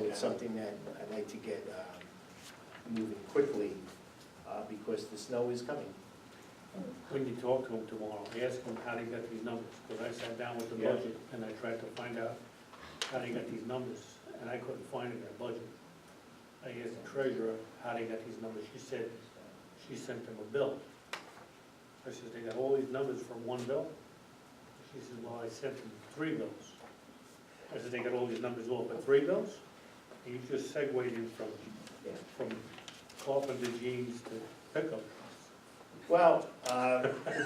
it's something that I'd like to get moving quickly, because the snow is coming. When you talk to him tomorrow, ask him how they got these numbers, because I sat down with the Yeah. budget and I tried to find out how they got these numbers, and I couldn't find it in their budget. I asked the treasurer how they got these numbers. She said she sent them a bill. I said, they got all these numbers from one bill? She said, well, I sent them 3 bills. I said, they got all these numbers all for 3 bills? And you just segued in from carpenter jeans to pickup trucks. Well,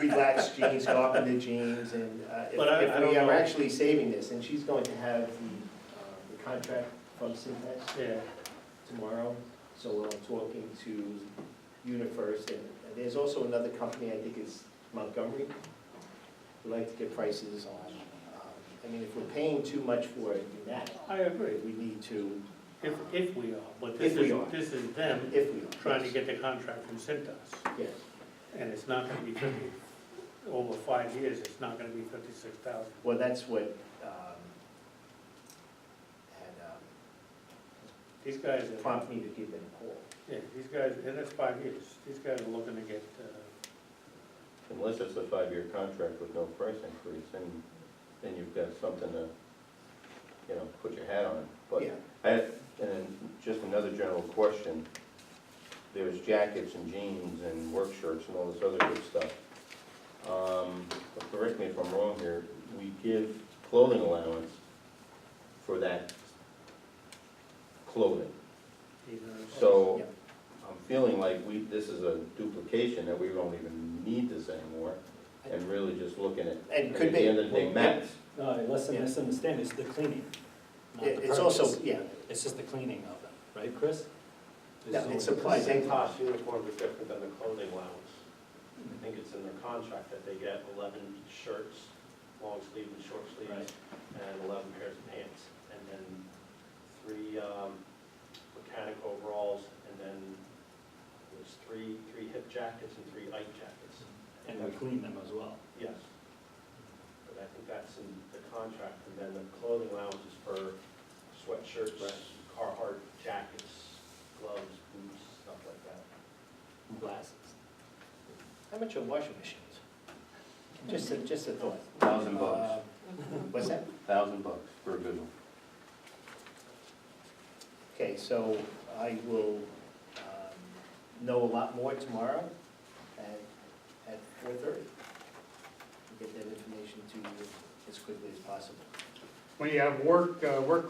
relaxed jeans, carpenter jeans, and But I if don't we are know. actually saving this, and she's going to have the contract from Syntex Yeah, tomorrow, so we're talking to UniFirst, and there's also another company, I think it's Montgomery, we'd like to get prices on. I mean, if we're paying too much for it, I agree, we need to, if we are, but If we are. this is them if we are. trying to get the contract from Cintas. Yes, And it's not gonna be 50, over 5 years, it's not gonna be 56,000. well, that's what, had These guys are, prompted me to give them a call. yeah, these guys, and that's 5 years, these guys are looking to get, Unless it's a 5-year contract with no price increase, then you've got something to, put your hat on. But Yeah. and then just another general question, there's jackets and jeans and work shirts and all this other good stuff. But correct me if I'm wrong here, we give clothing allowance for that clothing. these are. So Yeah. I'm feeling like this is a duplication, that we don't even need this anymore, and really just looking at, And at could the be, end of the day, maps. No, let's Yeah. misunderstand, it's the cleaning. not the it's also, purchase. yeah, It's just the cleaning of them, right, Chris? no, it's supplies. Cintas uniform is different than the clothing allowance. I think it's in their contract that they get 11 shirts, long sleeve and short sleeves, Right. and 11 pairs of pants, and then 3 mechanic overalls, and then there's three hip jackets and 3 Ike jackets. And we clean them as well. Yes. But I think that's in the contract, and then the clothing allowance is for sweatshirts, Carhartt jackets, gloves, boots, stuff like that. Glasses. How much are washing machines? Just a thought. $1,000. What's that? $1,000 for a good one. Okay, so I will know a lot more tomorrow at 4:30. Get that information to you as quickly as possible. When you have work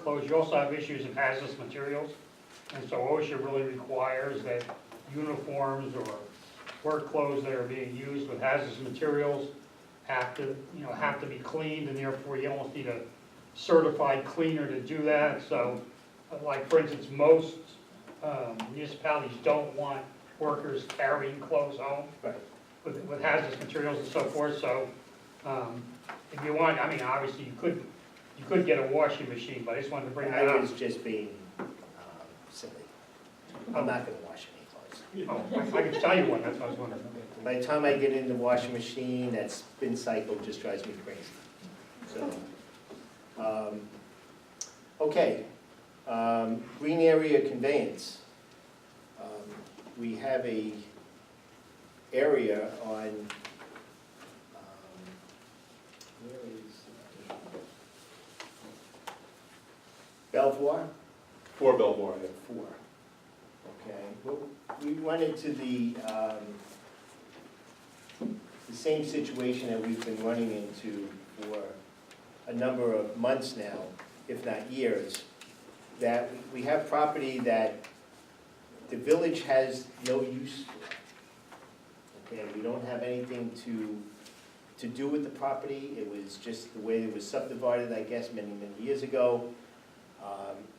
clothes, you also have issues of hazardous materials. And so OSHA really requires that uniforms or work clothes that are being used with hazardous materials have to be cleaned, and therefore you almost need a certified cleaner to do that. So, like for instance, most municipalities don't want workers carrying clothes home Right. with hazardous materials and so forth. So, if you want, I mean, obviously you could get a washing machine, but I just wanted to bring that I up. was just being silly. I'm not gonna wash any clothes. Oh, I can tell you one, that's what I was wondering. By the time I get in the washing machine, that spin cycle just drives me crazy. So, okay, green area conveyance. We have a area on, where is, Belvoir? 4 Belvoir, yeah. 4. Okay, well, we run into the same situation that we've been running into for a number of months now, if not years, that we have property that the village has no use for. Okay, we don't have anything to do with the property. It was just the way it was subdivided, I guess, many, many years ago.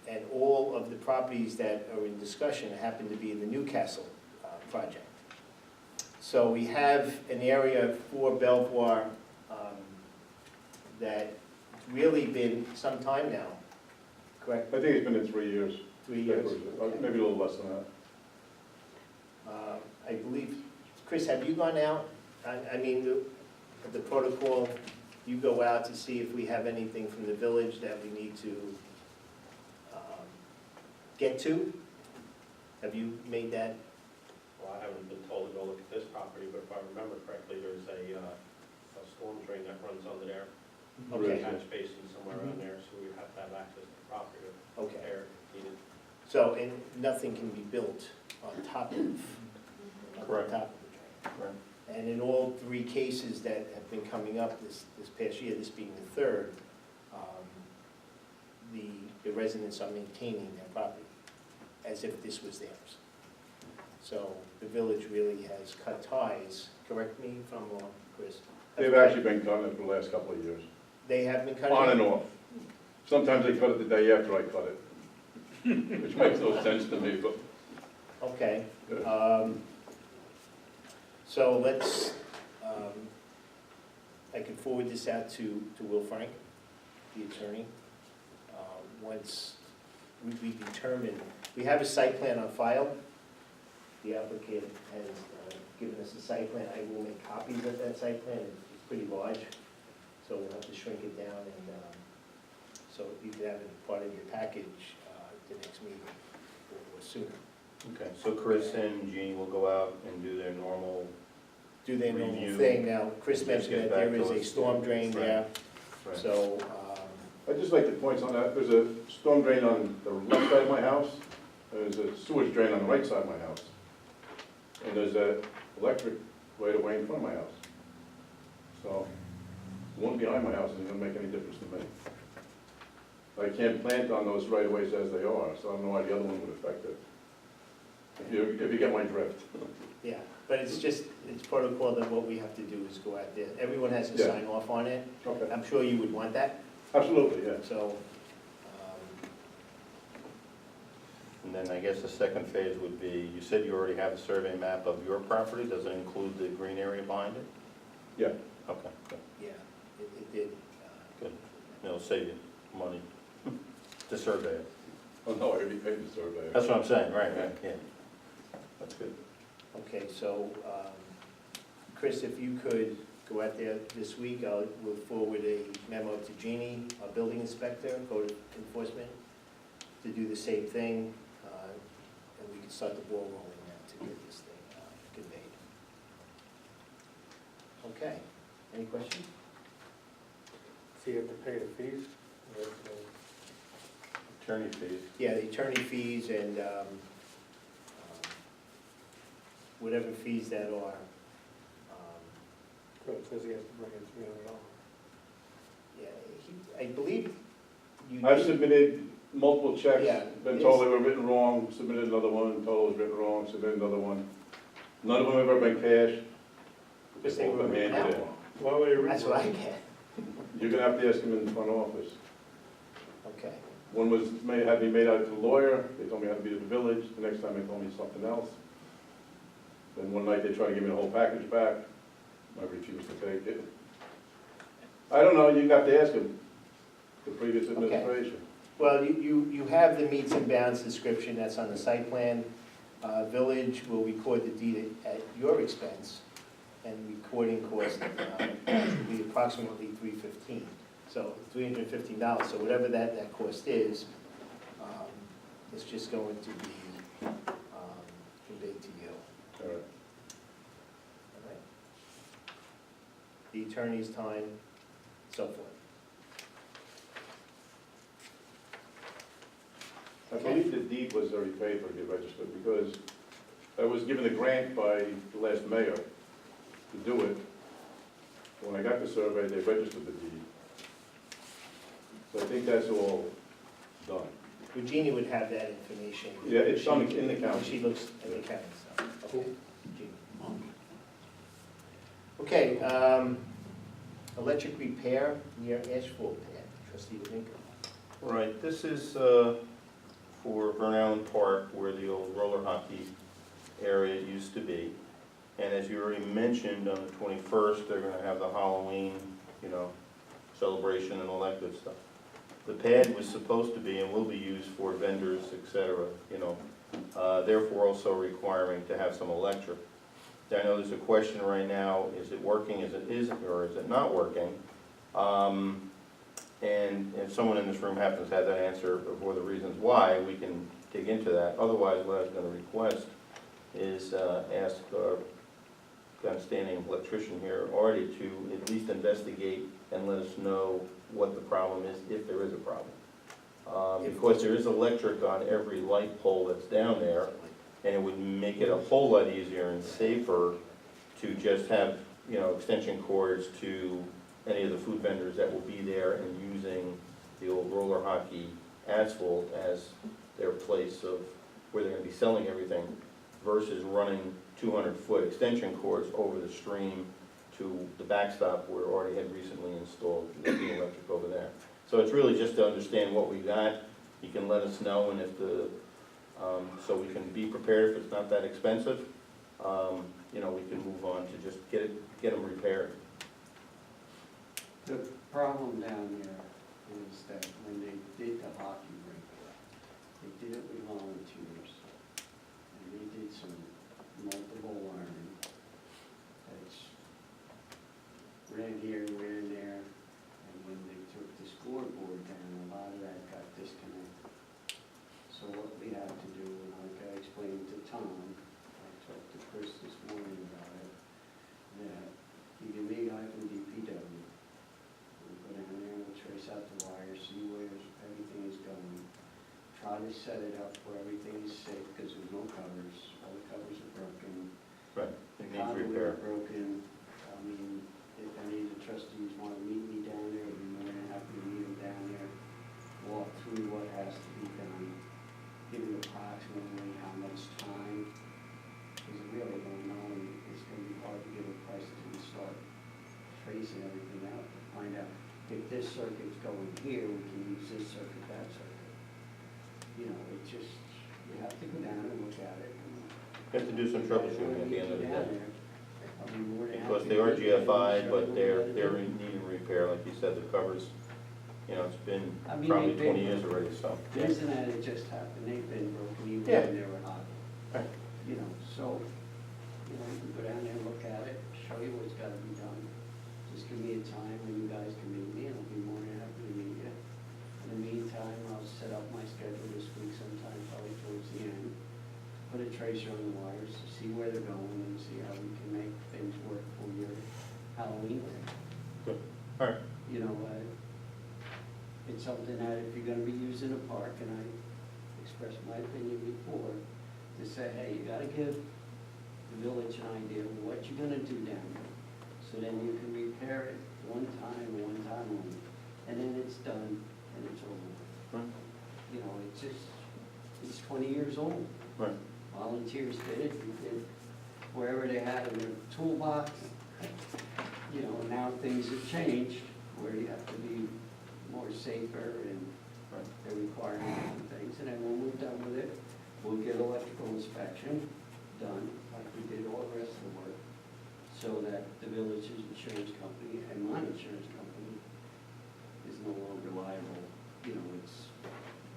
And all of the properties that are in discussion happen to be in the Newcastle project. So we have an area for Belvoir that's really been some time now, correct? I think it's been in 3 years. 3 years? Maybe a little less than that. I believe, Chris, have you gone out? I mean, the protocol, you go out to see if we have anything from the village that we need to get to? Have you made that? Well, I haven't been told to go look at this property, but if I remember correctly, there's a storm drain that runs under there. Okay. Catch basin somewhere around there, so we'd have to have access to the property to Okay. repair if needed. So, and nothing can be built on top of, Correct. top of the drain? Right. And in all three cases that have been coming up this past year, this being the third, the residents are maintaining their property as if this was theirs. So the village really has cut ties, correct me if I'm wrong, Chris? They've actually been cutting it for the last couple of years, They have been cutting? on and off. Sometimes they cut it the day after I cut it, which makes no sense to me, but. Okay. Yeah. So let's, I can forward this out to Will Frank, the attorney. Once we determine, we have a site plan on file. The applicant has given us a site plan. I will make copies of that site plan. It's pretty large, so we'll have to shrink it down, and so you can have it part of your package the next meeting or sooner. Okay, so Chris and Jean will go out and do their normal, Do their normal Review. thing. Now, Chris Just mentioned get that there back is to a us. storm drain Right. there, right, so, I'd just like to point on that, there's a storm drain on the left side of my house, and there's a sewage drain on the right side of my house. And there's a electric right away in front of my house. So, the one behind my house isn't gonna make any difference to me. I can't plant on those right of ways as they are, so I don't know why the other one would affect it. If you get my drift. yeah, but it's just, it's protocol that what we have to do is go out there. Everyone has to Yeah. sign off on it. Okay, I'm sure you would want that, absolutely, yeah. so, and then I guess the second phase would be, you said you already have a survey map of your property, does it include the green area behind it? Yeah. Okay, good, yeah, it did. good, it'll save you money to survey it. Oh, no, I already paid the surveyor. That's what I'm saying, right, yeah, that's good. Okay, so, Chris, if you could go out there this week, we'll forward a memo to Jeannie, our building inspector, code enforcement, to do the same thing, and we can start the ball rolling now to get this thing conveyed. Okay, any questions? So you have to pay the fees? You have to- Attorney fees, Yeah, the attorney fees and whatever fees that are. So it says he has to bring in $300. Yeah, I believe you I've did, submitted multiple checks, Yeah, been told they were written wrong, submitted another one, told it was written wrong, submitted another one. None of them have ever been cashed. because they were Both been written handed out. in. Why would he read That's what I get. You're gonna have to ask them in the front office. Okay, One was had me made out to a lawyer, they told me I had to be to the village, the next time they told me something else. Then one night they tried to give me the whole package back, I refused to take it. I don't know, you have to ask them, the previous administration. well, you have the meets and bounds description, that's on the site plan. Village will record the deed at your expense, and recording cost will be approximately $315. So $315, so whatever that cost is, it's just going to be conveyed to you. All right. All right? The attorney's time, so forth. I believe the deed was already paid for, get registered, because I was given a grant by the last mayor to do it. When I got the survey, they registered the deed. So I think that's all done. Eugenia would have that information. Yeah, it's in the county. She looks at the county stuff. Okay. Eugenia. Okay, electric repair near asphalt pad, trustee Domingo. right, this is for Burn Allen Park, where the old roller hockey area used to be. And as you already mentioned, on the 21st, they're gonna have the Halloween, celebration and all that good stuff. The pad was supposed to be and will be used for vendors, et cetera, therefore also requiring to have some electric. I know there's a question right now, is it working, or is it not working? And if someone in this room happens to have that answer or the reasons why, we can dig dig into that. Otherwise, what I was gonna request is ask our kind of standing electrician here, Artie, to at least investigate and let us know what the problem is, if there is a problem. Because there is electric on every light pole that's down there, and it would make it a whole lot easier and safer to just have, you know, extension cords to any of the food vendors that will be there and using the old roller hockey asphalt as their place of where they're gonna be selling everything, versus running 200-foot extension cords over the stream to the backstop where Artie had recently installed the electric over there. So it's really just to understand what we got. You can let us know, and if the, so we can be prepared if it's not that expensive. You know, we can move on to just get them repaired. The problem down there is that when they did the hockey rink, they did it with volunteers. And they did some multiple wiring. That's ran here, ran there, and when they took the scoreboard down, a lot of that got disconnected. So what we had to do, and like I explained to Tom, I talked to Chris this morning about it, that you give me a guy from DPW, we'll go down there and we'll trace out the wires, see where everything is going, try to set it up where everything is safe, because there's no covers, all the covers are broken. Right. The It needs conduit repair. is broken. I mean, if any of the trustees want to meet me down there, I'd be more than happy to meet them down there, walk through what has to be done, give you approximately how much time, because I really don't know, and it's going to be hard to give a price until we start tracing everything out to find out if this circuit's going here, we can use this circuit, that circuit. You know, it just, you have to go down and look at it. You have to do some troubleshooting at the end of the day. I'll be more than Because happy they are to get GFI, show but you they're what to do. in need of repair, like you said, the covers, you know, it's been I mean, probably they've been- 20 years already, so. It isn't that it just happened, they've been broken even Yeah. when they were hot. Right. You know, so, you know, you can go down there and look at it, show you what's gotta be done. Just give me a time when you guys can meet me, and I'll be more than happy to meet you. In the meantime, I'll set up my schedule this week sometime, probably towards the end. Put a tracer on the wires, to see where they're going, and see how we can make things work for your Halloween day. Good. All right. You know, it's something that if you're gonna be using a park, and I expressed my opinion before, to say, hey, you gotta give the village an idea of what you're gonna do down there. So then you can repair it one time only, and then it's done, and it's over with. Right. You know, it's 20 years old. Right. Volunteers did it, we did wherever they had in their toolbox. You know, now things have changed, where you have to be more safer, and Right. they're requiring different things. And then when we're done with it, we'll get electrical inspection done, like we did all the rest of the work, so that the village's insurance company and my insurance company is no longer liable. You know,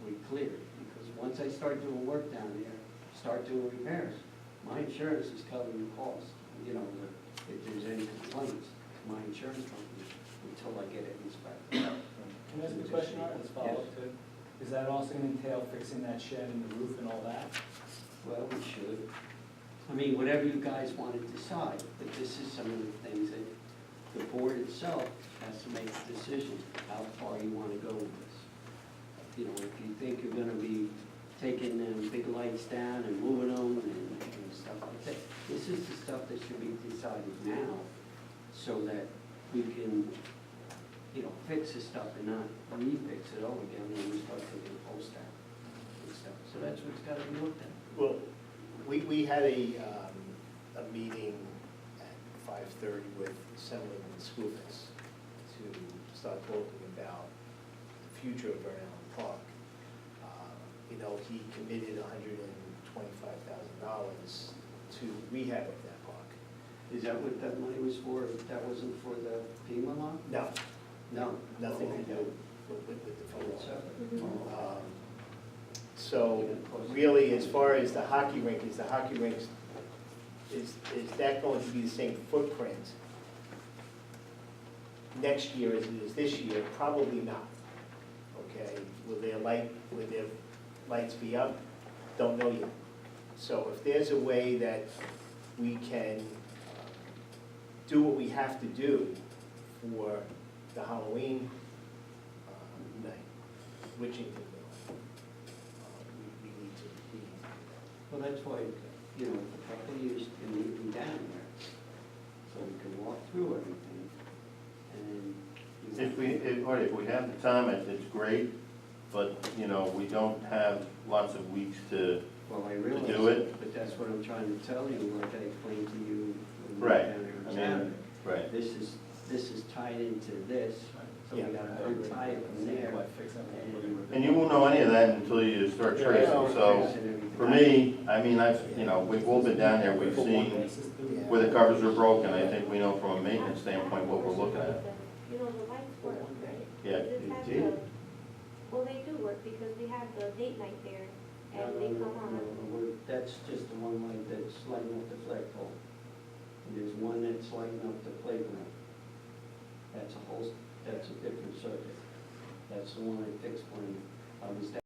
we cleared, because once I start doing work down there, start doing repairs, my insurance is covering the cost. You know, if there's any complaints, my insurance company, until I get it inspected. Can I ask a question, Art, as a follow-up to? Is that also gonna entail fixing that shed and the roof and all that? Well, we should. I mean, whatever you guys want to decide, but this is some of the things that the board itself has to make a decision, how far you want to go with this. You know, if you think you're gonna be taking them big lights down and moving them and stuff like that, this is the stuff that should be decided now, so that we can, you know, fix the stuff and not re-fix it over again when we start taking the post out and stuff. So that's what's gotta be looked at. Well, we had a meeting at 5:30 with Assemblyman Skoufis to start talking about the future of Burn Allen Park. You know, he committed $125,000 to rehab of that park. Is that what that money was for? That wasn't for the FEMA lot? No, No. nothing to do with the Oh, it's FEMA. separate. So really, as far as the hockey rink, is that going to be the same footprint next year as it is this year? Probably not. Okay, will their lights be up? don't know yet. So if there's a way that we can do what we have to do for the Halloween night, Washingtonville, we need to do that. Well, that's why, you know, a couple of years can leave them down there, so we can walk through everything, and. If we have the time, it's great, but, you know, we don't have lots of weeks to, Well, I realize do it. But that's what I'm trying to tell you, like I explained to you when we were Right. down there on I Saturday. mean, right. This is tied into this, so we Yeah. gotta untie it from there. And you won't know any of that until you start tracing, so, for me, I mean, we've all been down there, we've seen where the covers are broken, I think we know from a maintenance standpoint what we're looking at. You know, the lights work, right? Yeah. This has They do? well, they do work because we have the date night there and they come on. That's just the one light that's lighting up the flagpole. And there's one that's lighting up the playground. That's a different circuit. That's the one I fixed when I was down.